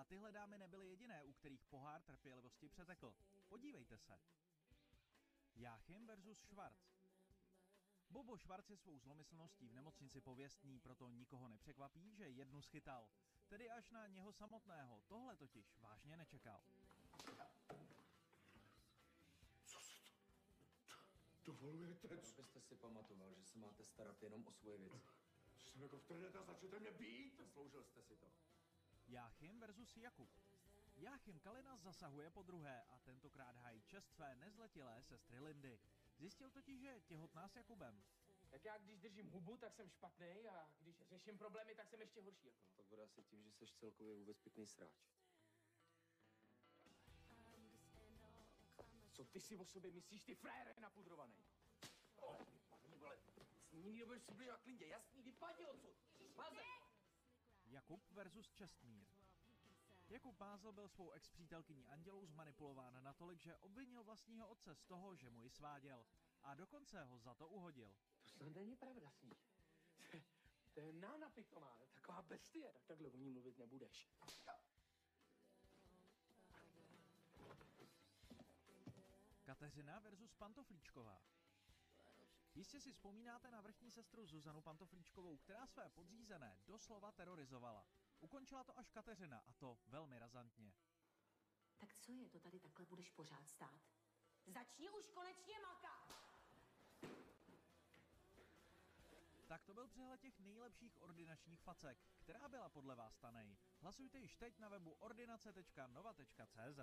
tyhle dámy nebyly jediné, u kterých pohár trpělivosti přetekl. Podívejte se. Jáchym versus Schwarz. Bobo Schwarz je svou zlomyslností v nemocnici pověstný, proto nikoho nepřekvapí, že jednu schytal. Tedy až na něho samotného, tohle totiž vážně nečekal. Co si to dovolujete? Abyste si pamatoval, že se máte starat jenom o svoje věci. Jsem jako v trnete a začnete mě být? Zasloužil jste si to. Jáchym versus Jakub. Jáchym Kalina zasahuje podruhé a tentokrát hájí čest své nezletilé sestry Lindy. Zjistil totiž, že je těhotná s Jakubem. Tak já když držím hubu, tak jsem špatný a když řeším problémy, tak jsem ještě horší. Jako. No, to bude asi tím, že jsi celkově vůbec pěkný sráč. Co ty si o sobě myslíš, ty frére napudrovaný? S ním nebudeš si blížit na klindě, jasný, vypadni odsud. Máze! Jakub versus Čestmír. Jakub Mázl byl svou ex-přítelkyní Andělou zmanipulován natolik, že obvinil vlastního otce z toho, že mu ji sváděl. A dokonce ho za to uhodil. To snad není pravda s ní. To je nána pitomá, taková bestie, tak takhle o ní mluvit nebudeš. Kateřina versus Pantoflíčková. Jistě si vzpomínáte na vrchní sestru Zuzanu Pantoflíčkovou, která své podřízené doslova terorizovala. Ukončila to až Kateřina, a to velmi razantně. Tak co je to tady takhle budeš pořád stát? Začni už konečně makat! Tak to byl přehled těch nejlepších ordinačních facek. Která byla podle vás ta nej? Hlasujte již teď na webu ordinace.nova.cz.